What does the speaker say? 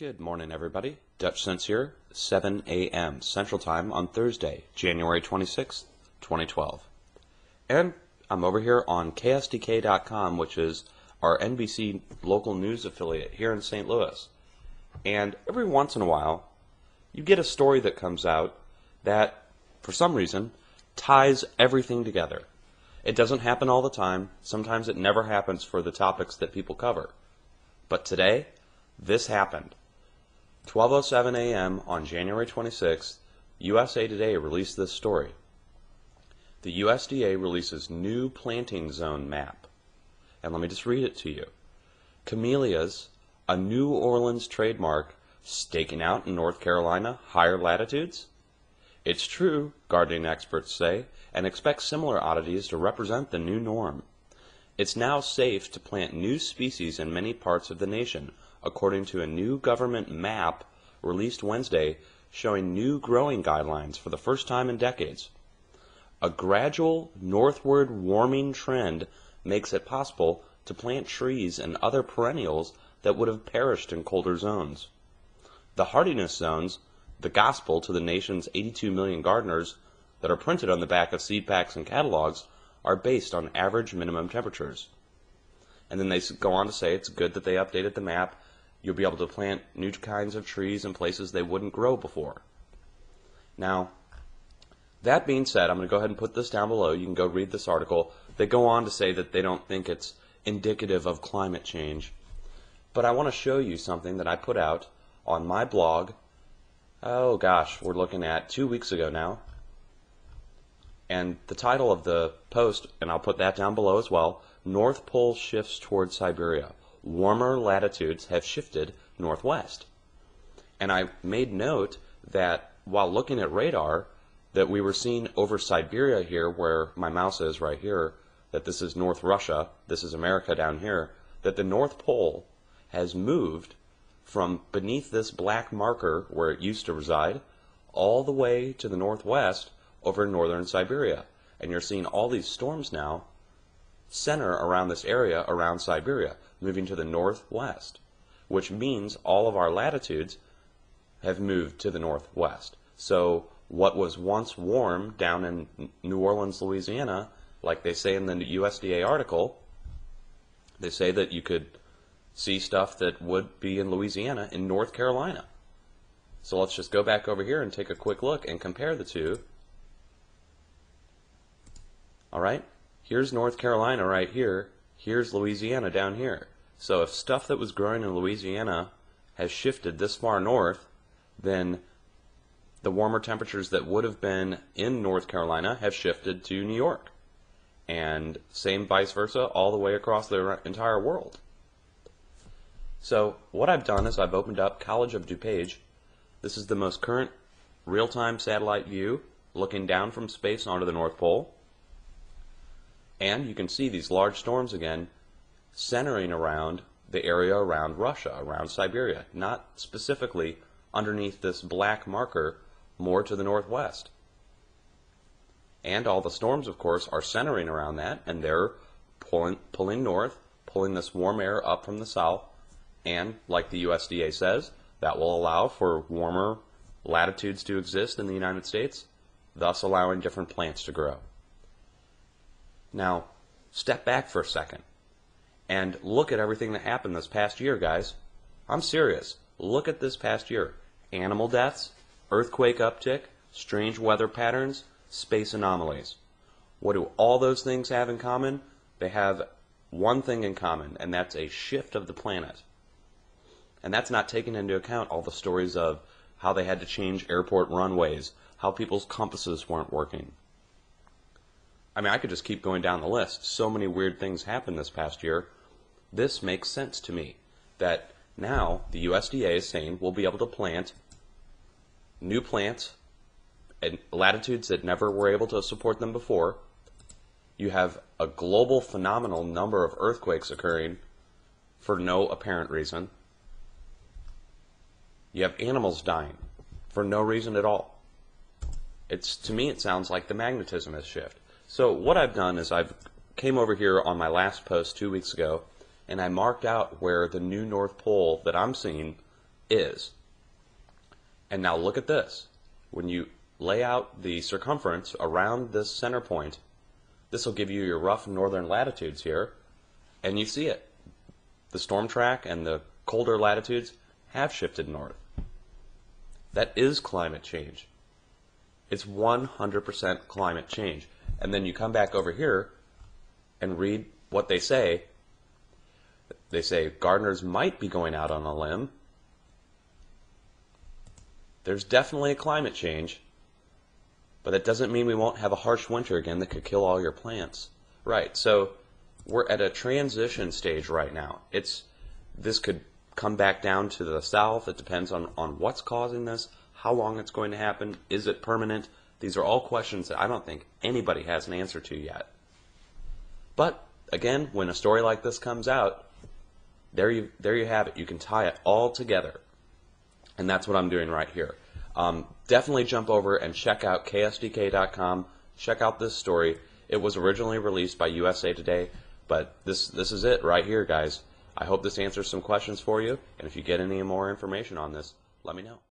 Good morning, everybody. Dutch Sense here, 7 a.m. Central Time on Thursday, January 26th, 2012. And I'm over here on KSDK.com, which is our NBC local news affiliate here in St. Louis. And every once in a while, you get a story that comes out that, for some reason, ties everything together. It doesn't happen all the time. Sometimes it never happens for the topics that people cover. But today, this happened. 12:07 a.m. on January 26th, USA Today released this story. The USDA releases new planting zone map. And let me just read it to you. Camellias, a New Orleans trademark, staking out in North Carolina higher latitudes? It's true, gardening experts say, and expect similar oddities to represent the new norm. It's now safe to plant new species in many parts of the nation, according to a new government map released Wednesday showing new growing guidelines for the first time in decades. A gradual northward warming trend makes it possible to plant trees and other perennials that would have perished in colder zones. The hardiness zones, the gospel to the nation's 82 million gardeners that are printed on the back of seed packs and catalogs, are based on average minimum temperatures. And then they go on to say it's good that they updated the map. You'll be able to plant new kinds of trees in places they wouldn't grow before. Now, that being said, I'm going to go ahead and put this down below. You can go read this article. They go on to say that they don't think it's indicative of climate change. But I want to show you something that I put out on my blog. Oh gosh, we're looking at 2 weeks ago now. And the title of the post, and I'll put that down below as well, North Pole shifts toward Siberia. Warmer latitudes have shifted northwest. And I made note that while looking at radar, that we were seeing over Siberia here, where my mouse is right here, that this is North Russia, this is America down here, that the North Pole has moved from beneath this black marker where it used to reside all the way to the northwest over northern Siberia. And you're seeing all these storms now center around this area around Siberia, moving to the northwest, which means all of our latitudes have moved to the northwest. So what was once warm down in New Orleans, Louisiana, like they say in the USDA article, they say that you could see stuff that would be in Louisiana in North Carolina. So let's just go back over here and take a quick look and compare the two. All right, here's North Carolina right here. Here's Louisiana down here. So if stuff that was growing in Louisiana has shifted this far north, then the warmer temperatures that would have been in North Carolina have shifted to New York. And same vice versa all the way across the entire world. So what I've done is I've opened up College of DuPage. This is the most current real-time satellite view looking down from space onto the North Pole. And you can see these large storms again centering around the area around Russia, around Siberia, not specifically underneath this black marker more to the northwest. And all the storms, of course, are centering around that, and they're pulling north, pulling this warm air up from the south, and like the USDA says, that will allow for warmer latitudes to exist in the United States, thus allowing different plants to grow. Now, step back for a second and look at everything that happened this past year, guys. I'm serious. Look at this past year. Animal deaths, earthquake uptick, strange weather patterns, space anomalies. What do all those things have in common? They have one thing in common, and that's a shift of the planet. And that's not taking into account all the stories of how they had to change airport runways, how people's compasses weren't working. I mean, I could just keep going down the list. So many weird things happened this past year. This makes sense to me, that now the USDA is saying we'll be able to plant new plants at latitudes that never were able to support them before. You have a global phenomenal number of earthquakes occurring for no apparent reason. You have animals dying for no reason at all. To me, it sounds like the magnetism has shifted. So what I've done is I've came over here on my last post 2 weeks ago, and I marked out where the new North Pole that I'm seeing is. And now look at this. When you lay out the circumference around this center point, this will give you your rough northern latitudes here, and you see it. The storm track and the colder latitudes have shifted north. That is climate change. It's 100% climate change. And then you come back over here and read what they say. They say gardeners might be going out on a limb. There's definitely a climate change, but that doesn't mean we won't have a harsh winter again that could kill all your plants. Right, so we're at a transition stage right now. This could come back down to the south. It depends on what's causing this, how long it's going to happen, is it permanent? These are all questions that I don't think anybody has an answer to yet. But again, when a story like this comes out, there you have it. You can tie it all together. And that's what I'm doing right here. Definitely jump over and check out ksdk.com. Check out this story. It was originally released by USA Today, but this is it right here, guys. I hope this answers some questions for you, and if you get any more information on this, let me know.